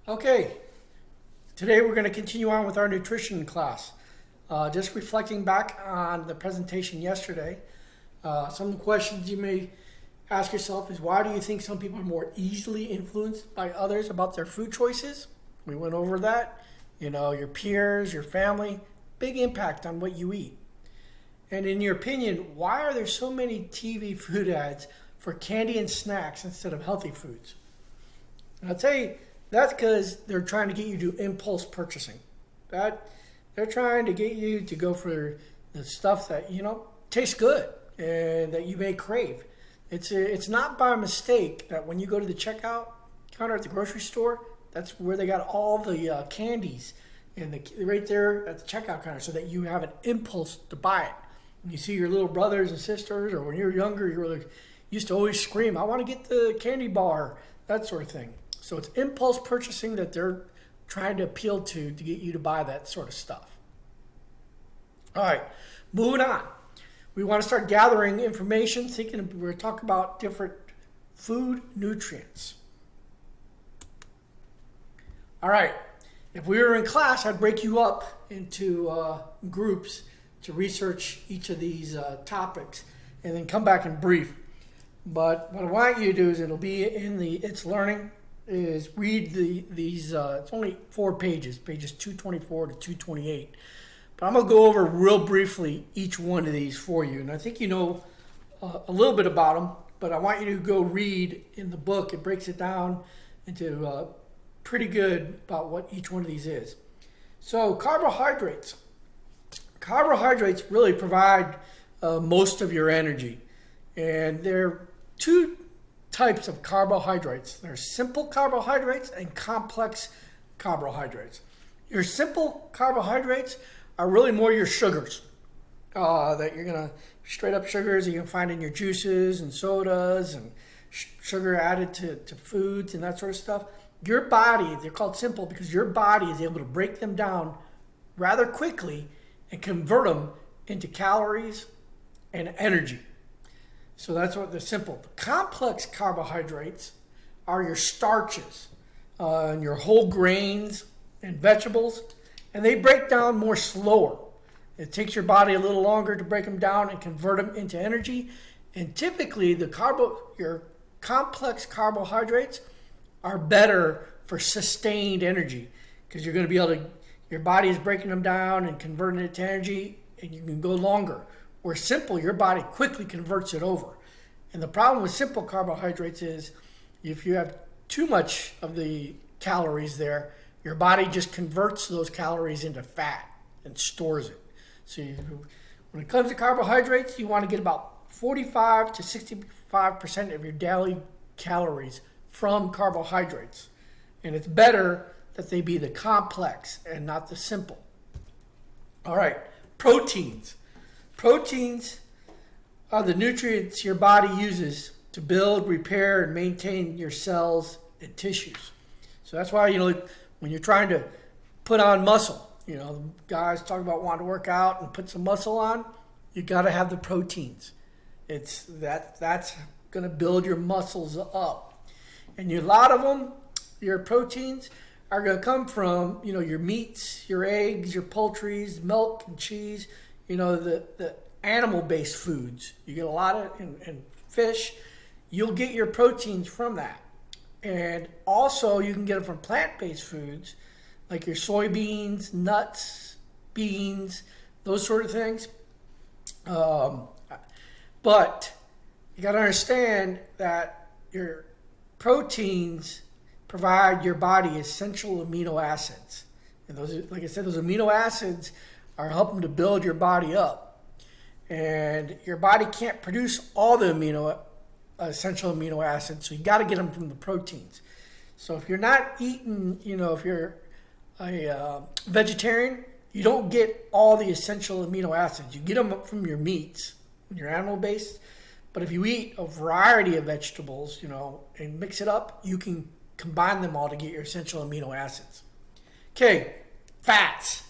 Okay, today we're going to continue on with our nutrition class. Just reflecting back on the presentation yesterday, some of the questions you may ask yourself is why do you think some people are more easily influenced by others about their food choices? We went over that. Your peers, your family, big impact on what you eat. And in your opinion, why are there so many TV food ads for candy and snacks instead of healthy foods? And I'll tell you, that's because they're trying to get you to do impulse purchasing. They're trying to get you to go for the stuff that tastes good and that you may crave. It's not by mistake that when you go to the checkout counter at the grocery store, that's where they got all the candies and right there at the checkout counter, so that you have an impulse to buy it. When you see your little brothers and sisters, or when you're younger, you used to always scream, "I want to get the candy bar," that sort of thing. So it's impulse purchasing that they're trying to appeal to get you to buy that sort of stuff. All right, moving on. We want to start gathering information, we're going to talk about different food nutrients. All right, if we were in class, I'd break you up into groups to research each of these topics and then come back and brief. But what I want you to do is it'll be in the It's Learning, is read these, it's only 4 pages, pages 224 to 228. But I'm going to go over real briefly each one of these for you. And I think you know a little bit about them, but I want you to go read in the book. It breaks it down into pretty good about what each one of these is. So carbohydrates. Carbohydrates really provide most of your energy. And there are 2 types of carbohydrates. There's simple carbohydrates and complex carbohydrates. Your simple carbohydrates are really more your sugars that you're gonna straight up sugars that you can find in your juices and sodas and sugar added to foods and that sort of stuff. Your body, they're called simple because your body is able to break them down rather quickly and convert them into calories and energy. So that's what they're simple. The complex carbohydrates are your starches and your whole grains and vegetables, and they break down more slower. It takes your body a little longer to break them down and convert them into energy. And typically, your complex carbohydrates are better for sustained energy because you're going to be able to, your body is breaking them down and converting it to energy, and you can go longer. Where simple, your body quickly converts it over. And the problem with simple carbohydrates is if you have too much of the calories there, your body just converts those calories into fat and stores it. So when it comes to carbohydrates, you want to get about 45 to 65% of your daily calories from carbohydrates. And it's better that they be the complex and not the simple. All right, proteins. Proteins are the nutrients your body uses to build, repair, and maintain your cells and tissues. So that's why, when you're trying to put on muscle, guys talk about wanting to work out and put some muscle on, you got to have the proteins. That's going to build your muscles up. And a lot of them, your proteins, are going to come from, your meats, your eggs, your poultries, milk and cheese, the animal-based foods. You get a lot of, and fish, you'll get your proteins from that. And also you can get them from plant-based foods like your soybeans, nuts, beans, those sort of things. But you got to understand that your proteins provide your body essential amino acids. And those, like I said, those amino acids are helping to build your body up. And your body can't produce all the essential amino acids, so you got to get them from the proteins. So if you're not eating, if you're a vegetarian, you don't get all the essential amino acids. You get them from your meats, your animal based. But if you eat a variety of vegetables, and mix it up, you can combine them all to get your essential amino acids. Okay, fats.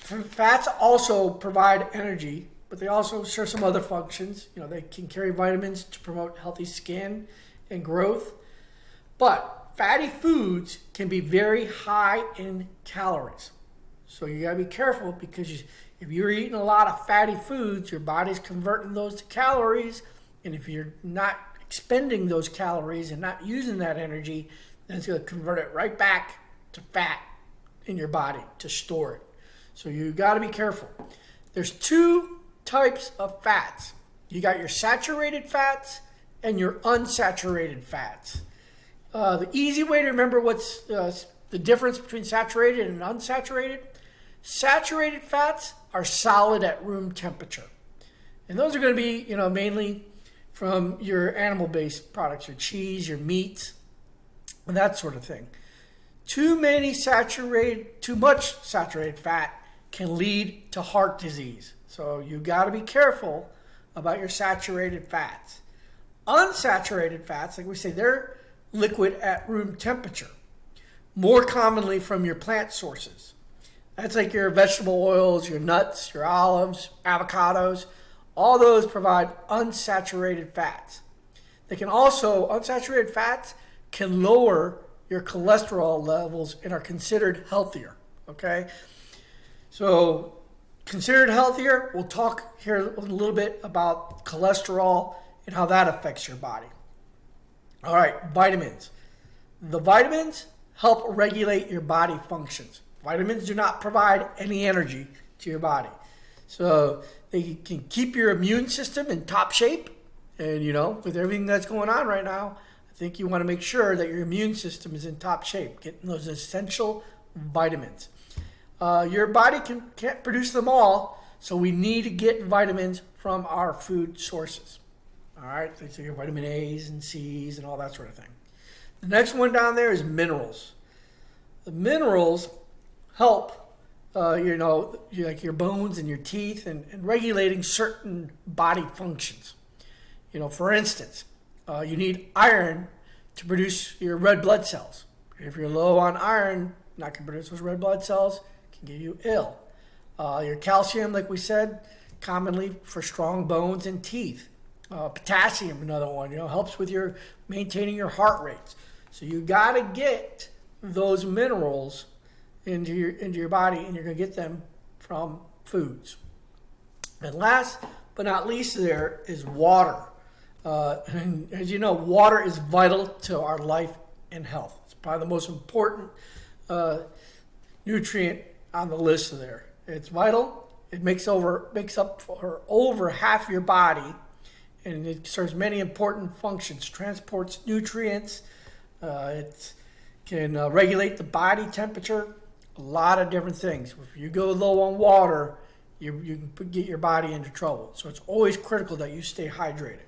Fats also provide energy, but they also serve some other functions. They can carry vitamins to promote healthy skin and growth. But fatty foods can be very high in calories. So you gotta be careful because if you're eating a lot of fatty foods, your body's converting those to calories. And if you're not expending those calories and not using that energy, then it's gonna convert it right back to fat in your body to store it. So you gotta be careful. There's two types of fats. You got your saturated fats and your unsaturated fats. The easy way to remember what's the difference between saturated and unsaturated: saturated fats are solid at room temperature. And those are going to be, mainly from your animal-based products, your cheese, your meats, and that sort of thing. Too much saturated fat can lead to heart disease. So you got to be careful about your saturated fats. Unsaturated fats, like we say, they're liquid at room temperature, more commonly from your plant sources. That's like your vegetable oils, your nuts, your olives, avocados. All those provide unsaturated fats. Unsaturated fats can lower your cholesterol levels and are considered healthier. Okay? So, considered healthier, we'll talk here a little bit about cholesterol and how that affects your body. All right, vitamins. The vitamins help regulate your body functions. Vitamins do not provide any energy to your body. So they can keep your immune system in top shape. And, with everything that's going on right now, I think you want to make sure that your immune system is in top shape, getting those essential vitamins. Your body can't produce them all, so we need to get vitamins from our food sources. All right, so your vitamin A's and C's and all that sort of thing. The next one down there is minerals. The minerals help, like your bones and your teeth and regulating certain body functions. For instance, you need iron to produce your red blood cells. If you're low on iron, not going to produce those red blood cells, can get you ill. Your calcium, like we said, commonly for strong bones and teeth. Potassium, another one, helps with your maintaining your heart rates. So you got to get those minerals into your body, and you're going to get them from foods. And last but not least, there is water. And as you know, water is vital to our life and health. It's probably the most important nutrient on the list there. It's vital. It makes up for over half your body. And it serves many important functions. Transports nutrients. It can regulate the body temperature. A lot of different things. If you go low on water, you can get your body into trouble. So it's always critical that you stay hydrated.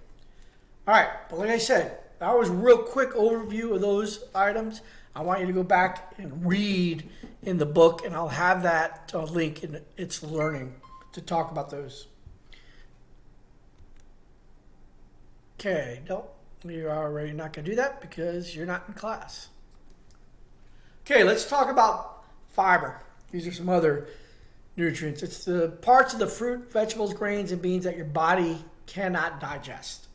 All right, but like I said, that was a real quick overview of those items. I want you to go back and read in the book, and I'll have that link in It's Learning to talk about those. Okay, no, you're already not going to do that because you're not in class. Okay, let's talk about fiber. These are some other nutrients. It's the parts of the fruit, vegetables, grains, and beans that your body cannot digest.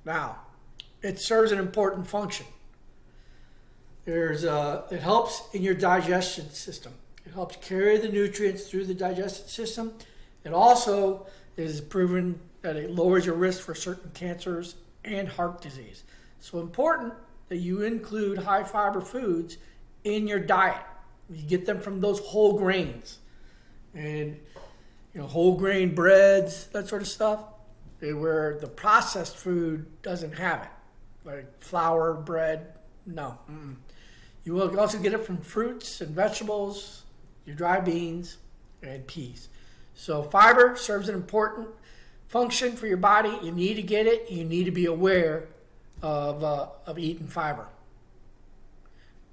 Now, it serves an important function. It helps in your digestion system. It helps carry the nutrients through the digestive system. It also is proven that it lowers your risk for certain cancers and heart disease. So important that you include high fiber foods in your diet. You get them from those whole grains and whole grain breads, that sort of stuff, where the processed food doesn't have it, like flour, bread. No. You will also get it from fruits and vegetables, your dry beans, and peas. So fiber serves an important function for your body. You need to get it. You need to be aware of eating fiber.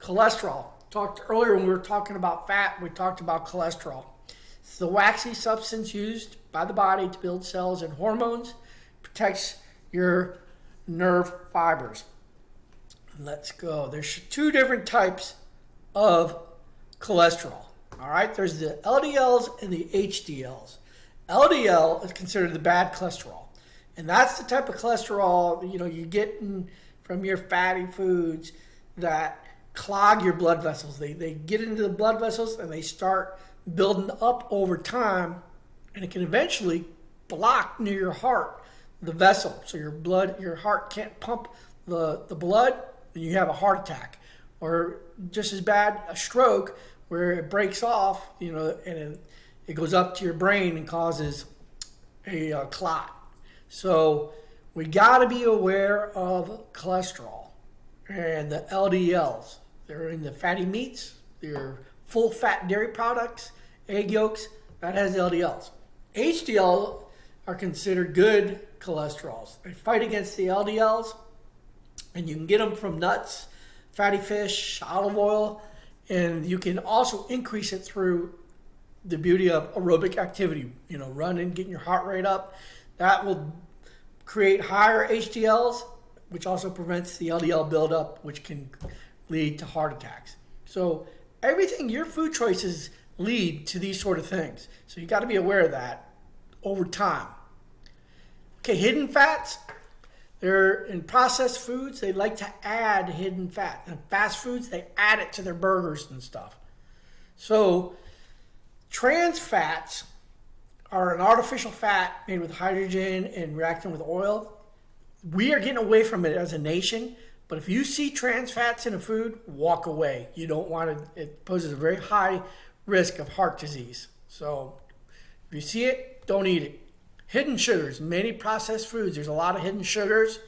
Cholesterol. Talked earlier when we were talking about fat, we talked about cholesterol. It's the waxy substance used by the body to build cells and hormones. Protects your nerve fibers. Let's go. There's two different types of cholesterol. All right, there's the LDLs and the HDLs. LDL is considered the bad cholesterol, and that's the type of cholesterol you get from your fatty foods that clog your blood vessels. They get into the blood vessels and they start building up over time, and it can eventually block near your heart, the vessel. So your heart can't pump the blood, and you have a heart attack. Or just as bad, a stroke where it breaks off, and it goes up to your brain and causes a clot. So we got to be aware of cholesterol and the LDLs. They're in the fatty meats, they're full fat dairy products, egg yolks, that has LDLs. HDL are considered good cholesterols. They fight against the LDLs, and you can get them from nuts, fatty fish, olive oil, and you can also increase it through the beauty of aerobic activity, running, getting your heart rate up. That will create higher HDLs, which also prevents the LDL buildup, which can lead to heart attacks. So everything, your food choices lead to these sort of things. So you got to be aware of that over time. Okay, hidden fats. They're in processed foods, they like to add hidden fat. And fast foods, they add it to their burgers and stuff. So trans fats are an artificial fat made with hydrogen and reacting with oil. We are getting away from it as a nation, but if you see trans fats in a food, walk away. You don't want it. It poses a very high risk of heart disease. So if you see it, don't eat it. Hidden sugars, many processed foods, there's a lot of hidden sugars.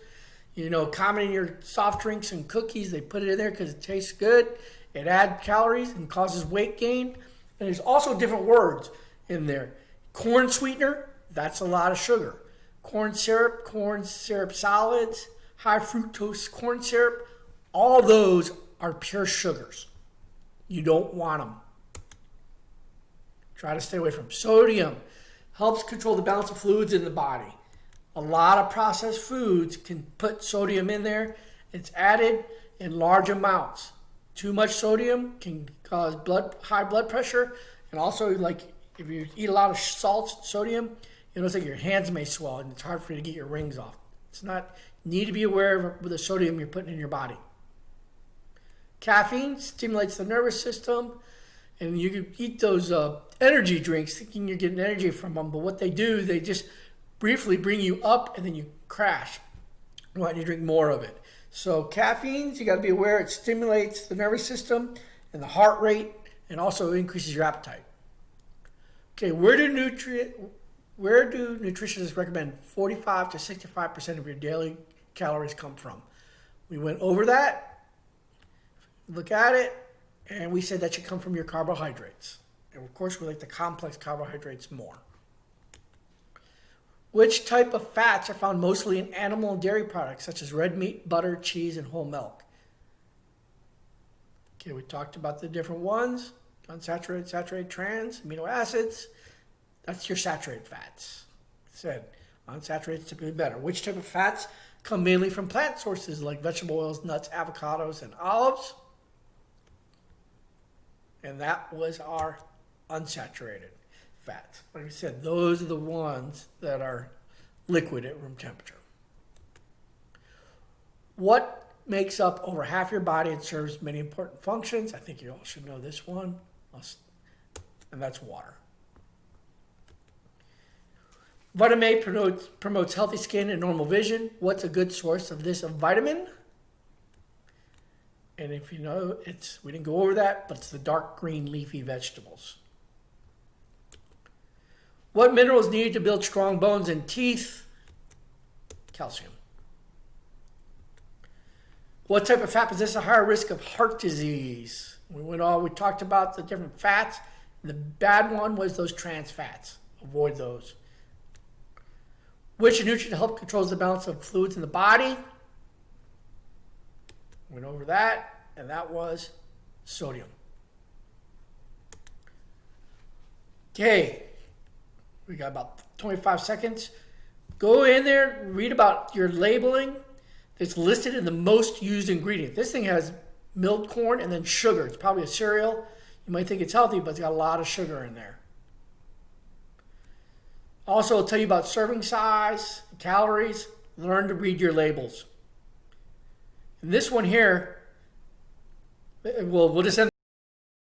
Common in your soft drinks and cookies, they put it in there because it tastes good. It adds calories and causes weight gain. And there's also different words in there. Corn sweetener, that's a lot of sugar. Corn syrup solids, high fructose corn syrup, all those are pure sugars. You don't want them. Try to stay away from sodium. Helps control the balance of fluids in the body. A lot of processed foods can put sodium in there. It's added in large amounts. Too much sodium can cause high blood pressure, and also like if you eat a lot of salt, sodium, it looks like your hands may swell and it's hard for you to get your rings off. You need to be aware of the sodium you're putting in your body. Caffeine stimulates the nervous system, and you can eat those energy drinks thinking you're getting energy from them, but what they do, they just briefly bring you up and then you crash when you drink more of it. So caffeine, you got to be aware, it stimulates the nervous system and the heart rate, and also increases your appetite. Okay, where do nutritionists recommend 45 to 65% of your daily calories come from? We went over that. Look at it. And we said that should come from your carbohydrates. And of course, we like the complex carbohydrates more. Which type of fats are found mostly in animal and dairy products, such as red meat, butter, cheese, and whole milk? Okay, we talked about the different ones. Unsaturated, saturated, trans, amino acids. That's your saturated fats. Said unsaturated is typically better. Which type of fats come mainly from plant sources like vegetable oils, nuts, avocados, and olives? And that was our unsaturated fats. Like I said, those are the ones that are liquid at room temperature. What makes up over half your body and serves many important functions? I think you all should know this one, and that's water. Vitamin A promotes healthy skin and normal vision. What's a good source of this vitamin? And if you know, we didn't go over that, but it's the dark green leafy vegetables. What mineral is needed to build strong bones and teeth? Calcium. What type of fat possesses a higher risk of heart disease? We talked about the different fats. The bad one was those trans fats. Avoid those. Which nutrient helps control the balance of fluids in the body? Went over that, and that was sodium. Okay, we got about 25 seconds. Go in there, read about your labeling. It's listed in the most used ingredient. This thing has milled corn and then sugar. It's probably a cereal. You might think it's healthy, but it's got a lot of sugar in there. Also, it'll tell you about serving size, calories. Learn to read your labels. And this one here, Well, we'll just end